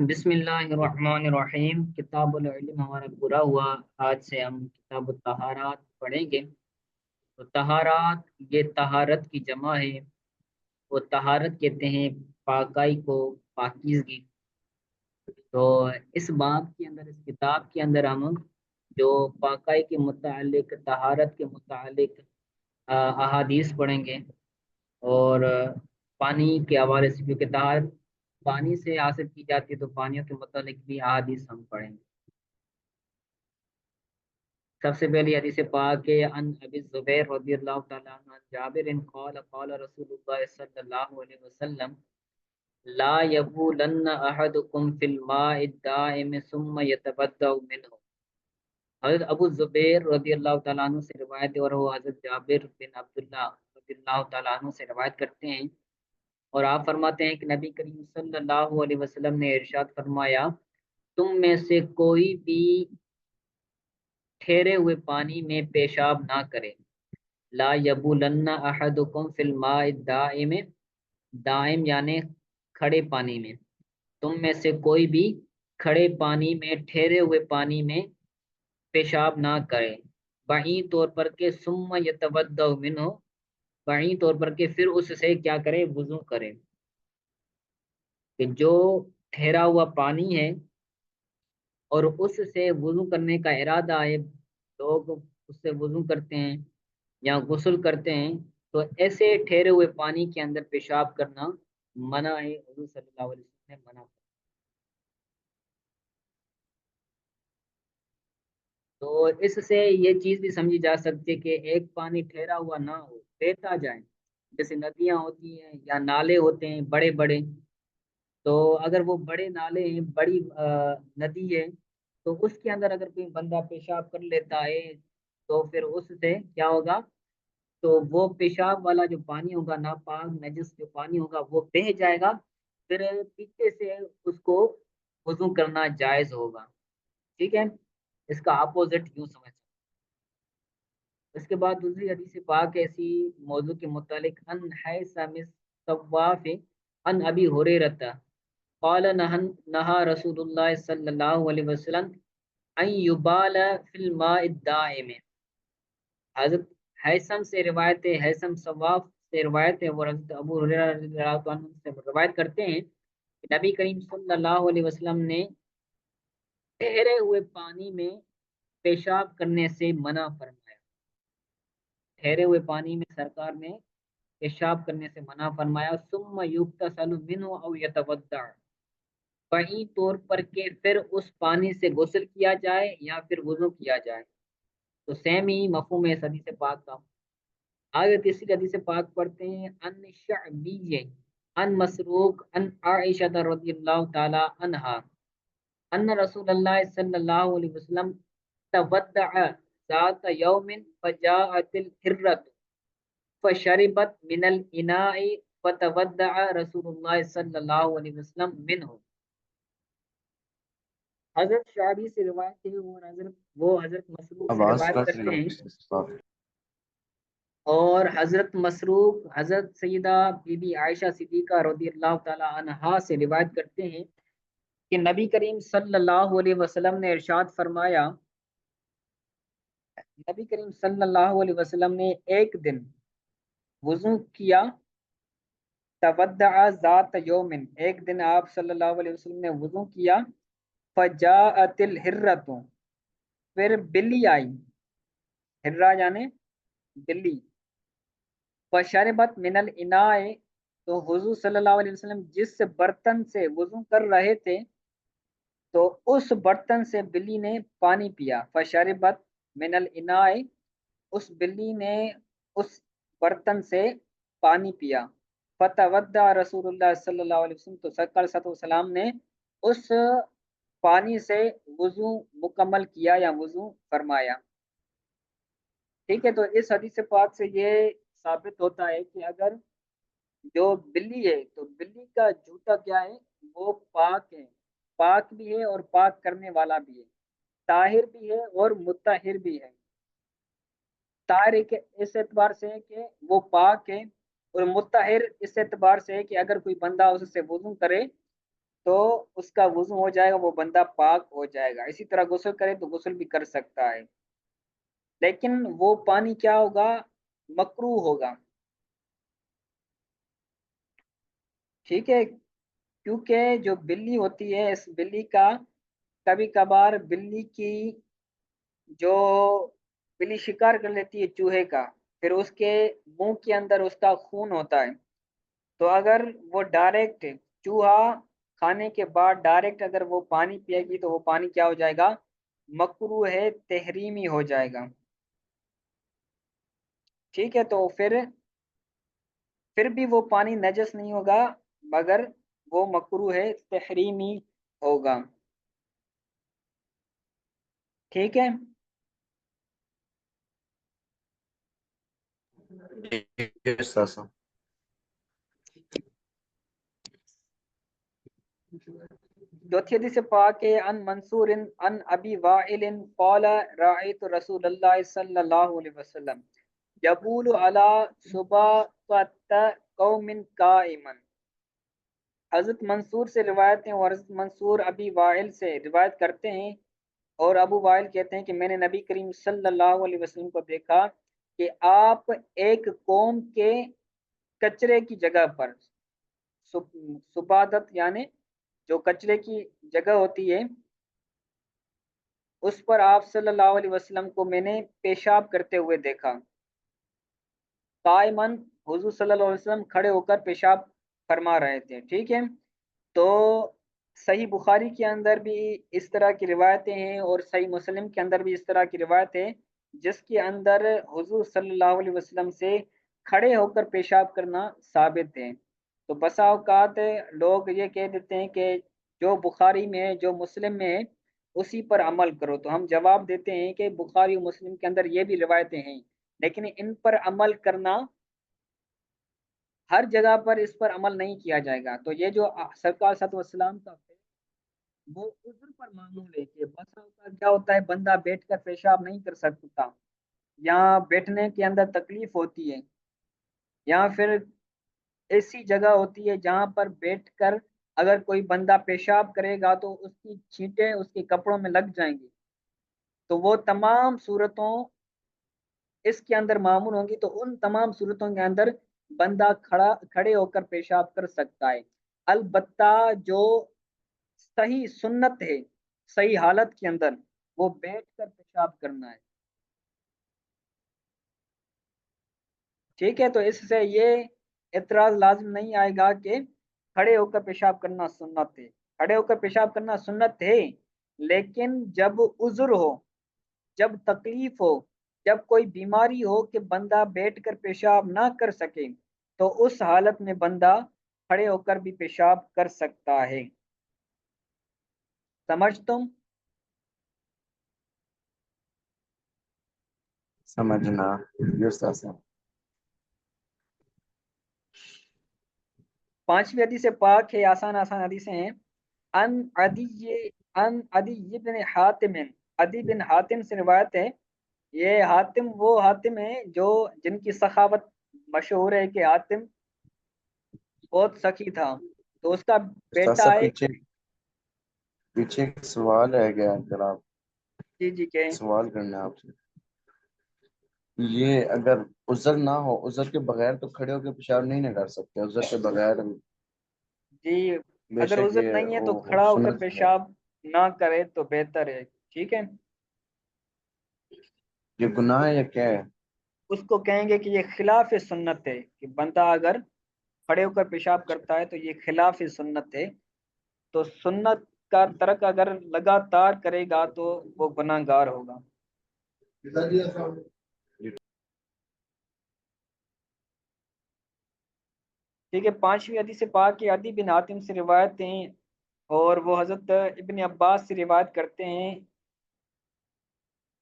بسم اللہ الرحمن الرحیم۔ کتاب العلم ہمارا پورا ہوا۔ آج سے ہم کتاب الطہارات پڑھیں گے۔ تو طہارات یہ طہارت کی جمع ہے۔ وہ طہارت کہتے ہیں پاکائی کو، پاکیزگی۔ تو اس باب کے اندر، اس کتاب کے اندر ہم جو پاکائی کے متعلق، طہارت کے متعلق احادیث پڑھیں گے، اور پانی کے حوالے سے، کیونکہ طہارت پانی سے حاصل کی جاتی ہے، تو پانیوں کے متعلق بھی احادیث ہم پڑھیں گے۔ سب سے پہلی حدیث پاک ہے عن ابی الزبیر رضی اللہ تعالیٰ عنہ جابر قال قال رسول اللہ صلی اللہ علیہ وسلم لا يبولن احدكم في الماء الدائم ثم يتبدأ منه۔ حضرت ابو الزبیر رضی اللہ تعالیٰ عنہ سے روایت ہے، اور وہ حضرت جابر بن عبداللہ رضی اللہ تعالیٰ عنہ سے روایت کرتے ہیں، اور آپ فرماتے ہیں کہ نبی کریم صلی اللہ علیہ وسلم نے ارشاد فرمایا، تم میں سے کوئی بھی ٹھہرے ہوئے پانی میں پیشاب نہ کرے۔ لا یبولن احدکم فی الماء الدائم، دائم یعنی کھڑے پانی میں، تم میں سے کوئی بھی کھڑے پانی میں، ٹھہرے ہوئے پانی میں پیشاب نہ کرے۔ بعید طور پر کہ ثم یتودع منہ، بعید طور پر کہ پھر اس سے کیا کرے، وضو کرے۔ کہ جو ٹھہرا ہوا پانی ہے اور اس سے وضو کرنے کا ارادہ ہے، لوگ اس سے وضو کرتے ہیں یا غسل کرتے ہیں، تو ایسے ٹھہرے ہوئے پانی کے اندر پیشاب کرنا منع ہے، حضور صلی اللہ علیہ وسلم نے منع کیا۔ تو اس سے یہ چیز بھی سمجھی جا سکتی ہے کہ ایک پانی ٹھہرا ہوا نہ ہو، بہتا جائے، جیسے ندیاں ہوتی ہیں یا نالے ہوتے ہیں بڑے بڑے، تو اگر وہ بڑے نالے ہیں، بڑی ندی ہے، تو اس کے اندر اگر کوئی بندہ پیشاب کر لیتا ہے، تو پھر اس سے کیا ہوگا، تو وہ پیشاب والا جو پانی ہوگا، ناپاک نجس جو پانی ہوگا، وہ بہہ جائے گا، پھر پیچھے سے اس کو وضو کرنا جائز ہوگا۔ ٹھیک ہے، اس کا اپوزٹ یوں سمجھ سکتے۔ اس کے بعد دوسری حدیث پاک ایسی موضوع کے متعلق، ان حیثم الصواف ان ابی ہریرہ قال نہا رسول اللہ صلی اللہ علیہ وسلم ان یبال فی الماء الدائم۔ حضرت حیثم سے روایت ہے، حیثم صواف سے روایت ہے، وہ حضرت ابو ہریرہ رضی اللہ عنہ سے روایت کرتے ہیں کہ نبی کریم صلی اللہ علیہ وسلم نے ٹھہرے ہوئے پانی میں پیشاب کرنے سے منع فرمایا۔ ٹھہرے ہوئے پانی میں سرکار نے پیشاب کرنے سے منع فرمایا۔ ثم یغتسل منه او یتودع، وہی طور پر کہ پھر اس پانی سے غسل کیا جائے یا پھر وضو کیا جائے۔ تو سیم ہی مفہوم ہے اس حدیث پاک کا۔ آگے تیسری حدیث پاک پڑھتے ہیں، ان شعبی ان مسروق ان عائشہ رضی اللہ تعالی عنہا ان رسول اللہ صلی اللہ علیہ وسلم تودع ذات یوم فجاءت الحرۃ فشربت من الاناء فتودع رسول اللہ صلی اللہ علیہ وسلم منہ۔ حضرت شعبی سے روایت ہے، وہ حضرت مسروق سے آواز روایت کٹ رہی کرتے ہیں، ہے۔ اور حضرت مسروق حضرت سیدہ بی بی عائشہ صدیقہ رضی اللہ تعالی عنہا سے روایت کرتے ہیں کہ نبی کریم صلی اللہ علیہ وسلم نے ارشاد فرمایا، نبی کریم صلی اللہ علیہ وسلم نے ایک دن وضو کیا، تودع ذات یومن، ایک دن آپ صلی اللہ علیہ وسلم نے وضو کیا، فجاءت الحرۃ، پھر بلی آئی، ہرہ یعنی بلی، فشربت من الاناء، تو حضور صلی اللہ علیہ وسلم جس برتن سے وضو کر رہے تھے، تو اس برتن سے بلی نے پانی پیا، فشربت من الاناء، اس بلی نے اس برتن سے پانی پیا، فتودع رسول اللہ صلی اللہ علیہ وسلم، تو سرکار صلی اللہ علیہ وسلم نے اس پانی سے وضو مکمل کیا یا وضو فرمایا۔ ٹھیک ہے، تو اس حدیث پاک سے یہ ثابت ہوتا ہے کہ اگر جو بلی ہے، تو بلی کا جوتا کیا ہے، وہ پاک ہے، پاک بھی ہے اور پاک کرنے والا بھی ہے، طاہر بھی ہے اور مطہر بھی ہے۔ طاہر اس اعتبار سے ہے کہ وہ پاک ہے، اور مطہر اس اعتبار سے ہے کہ اگر کوئی بندہ اس سے وضو کرے تو اس کا وضو ہو جائے گا، وہ بندہ پاک ہو جائے گا۔ اسی طرح غسل کرے تو غسل بھی کر سکتا ہے، لیکن وہ پانی کیا ہوگا؟ مکروہ ہوگا، ٹھیک ہے؟ کیونکہ جو بلی ہوتی ہے، اس بلی کا کبھی کبھار بلی کی جو بلی شکار کر لیتی ہے چوہے کا، پھر اس کے منہ کے اندر اس کا خون ہوتا ہے، تو اگر وہ ڈائریکٹ چوہا کھانے کے بعد ڈائریکٹ اگر وہ پانی پیے گی تو وہ پانی کیا ہو جائے گا؟ مکروہ ہے، تحریمی ہو جائے گا، ٹھیک ہے؟ تو پھر بھی وہ پانی نجس نہیں ہوگا، مگر وہ مکروہ ہے، تحریمی ہوگا، ٹھیک ہے؟ Yes, Sasa. چوتھی حدیث پاک ہے، ان منصور ان ابی وائل قال رأیت رسول اللہ صلی اللہ علیہ وسلم یبول علی صباقت قوم قائما۔ حضرت منصور سے روایت ہیں، اور حضرت منصور ابی وائل سے روایت کرتے ہیں، اور ابو وائل کہتے ہیں کہ میں نے نبی کریم صلی اللہ علیہ وسلم کو دیکھا کہ آپ ایک قوم کے کچرے کی جگہ پر، سبادت یعنی جو کچرے کی جگہ ہوتی ہے، اس پر آپ صلی اللہ علیہ وسلم کو میں نے پیشاب کرتے ہوئے دیکھا۔ قائمن، حضور صلی اللہ علیہ وسلم کھڑے ہو کر پیشاب فرما رہے تھے، ٹھیک ہے؟ تو صحیح بخاری کے اندر بھی اس طرح کی روایتیں ہیں، اور صحیح مسلم کے اندر بھی اس طرح کی روایت ہے، جس کے اندر حضور صلی اللہ علیہ وسلم سے کھڑے ہو کر پیشاب کرنا ثابت ہے۔ تو بسا اوقات لوگ یہ کہہ دیتے ہیں کہ جو بخاری میں ہے، جو مسلم میں ہے، اسی پر عمل کرو، تو ہم جواب دیتے ہیں کہ بخاری و مسلم کے اندر یہ بھی روایتیں ہیں، لیکن ان پر عمل کرنا، ہر جگہ پر اس پر عمل نہیں کیا جائے گا۔ تو یہ جو سرکار صلی اللہ علیہ وسلم کا وہ عذر پر معمول ہے، کہ بسا اوقات کیا ہوتا ہے، بندہ بیٹھ کر پیشاب نہیں کر سکتا، یا بیٹھنے کے اندر تکلیف ہوتی ہے، یا پھر ایسی جگہ ہوتی ہے جہاں پر بیٹھ کر اگر کوئی بندہ پیشاب کرے گا تو اس کی چھینٹیں اس کے کپڑوں میں لگ جائیں گی، تو وہ تمام صورتوں اس کے اندر معمول ہوں گی، تو ان تمام صورتوں کے اندر بندہ کھڑے ہو کر پیشاب کر سکتا ہے۔ البتہ جو صحیح سنت ہے، صحیح حالت کے اندر، وہ بیٹھ کر پیشاب کرنا ہے، ٹھیک ہے؟ تو اس سے یہ اعتراض لازم نہیں آئے گا کہ کھڑے ہو کر پیشاب کرنا سنت ہے۔ کھڑے ہو کر پیشاب کرنا سنت ہے، لیکن جب عذر ہو، جب تکلیف ہو، جب کوئی بیماری ہو کہ بندہ بیٹھ کر پیشاب نہ کر سکے، تو اس حالت میں بندہ کھڑے ہو کر بھی پیشاب کر سکتا ہے۔ سمجھ تم؟ سمجھنا۔ Yes, Sasa. پانچویں حدیث پاک ہے، آسان آسان حدیثیں ہیں۔ ان عدی ان عدی بن حاتم، عدی بن حاتم سے روایت ہے، یہ حاتم وہ حاتم ہے جو جن کی سخاوت مشہور ہے، کہ حاتم بہت سخی تھا، تو اس کا Sasa بیٹا ہے۔ پیچھے پیچھے ایک سوال رہ گیا، اگر آپ جی جی کہ سوال کرنا ہے آپ سے، یہ اگر عذر نہ ہو، عذر کے بغیر تو کھڑے ہو کے پیشاب نہیں نہ کر سکتے، عذر کے بغیر جی، بے اگر شک عذر یہ نہیں ہے تو وہ کھڑا ہو کر سنت ہے، پیشاب نہ کرے تو بہتر ہے، ٹھیک ہے؟ یہ گناہ ہے یا کیا ہے؟ اس کو کہیں گے کہ یہ خلاف سنت ہے، کہ بندہ اگر کھڑے ہو کر پیشاب کرتا ہے تو یہ خلاف سنت ہے، تو سنت کا ترک اگر لگاتار کرے گا تو وہ گناہ گار ہوگا۔ ٹھیک ہے؟ پانچویں حدیث پاک کے عدی بن حاتم سے روایت ہیں، اور وہ حضرت ابن عباس سے روایت کرتے ہیں۔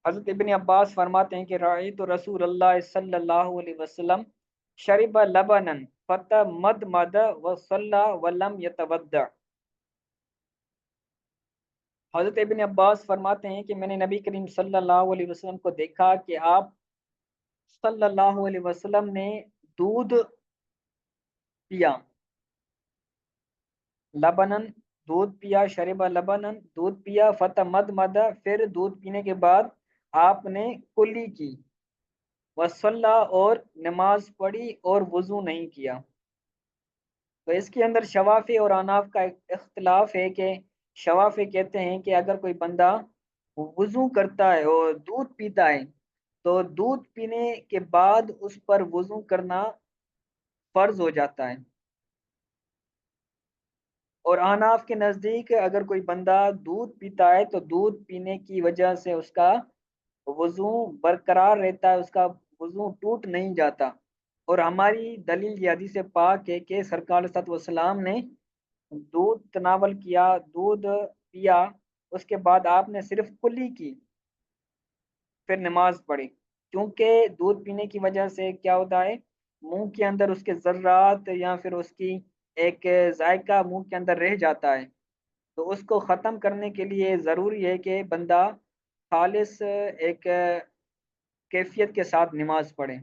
حضرت ابن عباس فرماتے ہیں کہ رأیت رسول اللہ صلی اللہ علیہ وسلم شرب لبنا فتمدمد وصلى ولم يتودع۔ حضرت ابن عباس فرماتے ہیں کہ میں نے نبی کریم صلی اللہ علیہ وسلم کو دیکھا کہ آپ صلی اللہ علیہ وسلم نے دودھ پیا، لبنن دودھ پیا، شرب لبنن، دودھ پیا، فتمد مد، پھر دودھ پینے کے بعد آپ نے کلی کی، وصلہ اور نماز پڑھی اور وضو نہیں کیا۔ تو اس کے اندر شوافی اور اناف کا اختلاف ہے کہ شوافی کہتے ہیں کہ اگر کوئی بندہ وضو کرتا ہے اور دودھ پیتا ہے تو دودھ پینے کے بعد اس پر وضو کرنا فرض ہو جاتا ہے، اور اناف کے نزدیک اگر کوئی بندہ دودھ پیتا ہے تو دودھ پینے کی وجہ سے اس کا وضو برقرار رہتا ہے، اس کا وضو ٹوٹ نہیں جاتا۔ اور ہماری دلیل یہ حدیث پاک ہے کہ سرکار صلی اللہ علیہ وسلم نے دودھ تناول کیا، دودھ پیا، اس کے بعد آپ نے صرف کلی کی، پھر نماز پڑھی، کیونکہ دودھ پینے کی وجہ سے کیا ہوتا ہے، منہ کے اندر اس کے ذرات یا پھر اس کی ایک ذائقہ منہ کے اندر رہ جاتا ہے، تو اس کو ختم کرنے کے لیے ضروری ہے کہ بندہ خالص ایک کیفیت کے ساتھ نماز پڑھے،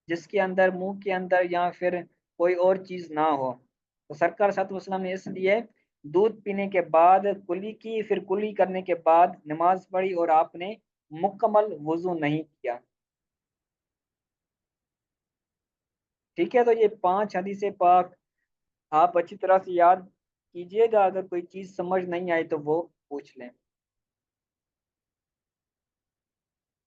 جس کے اندر منہ کے اندر یا پھر کوئی اور چیز نہ ہو۔ تو سرکار صلی اللہ علیہ وسلم نے اس لیے دودھ پینے کے بعد کلی کی، پھر کلی کرنے کے بعد نماز پڑھی اور آپ نے مکمل وضو نہیں کیا۔ ٹھیک ہے، تو یہ 5 حدیث پاک آپ اچھی طرح سے یاد کیجئے گا، اگر کوئی چیز سمجھ نہیں آئی تو وہ پوچھ لیں۔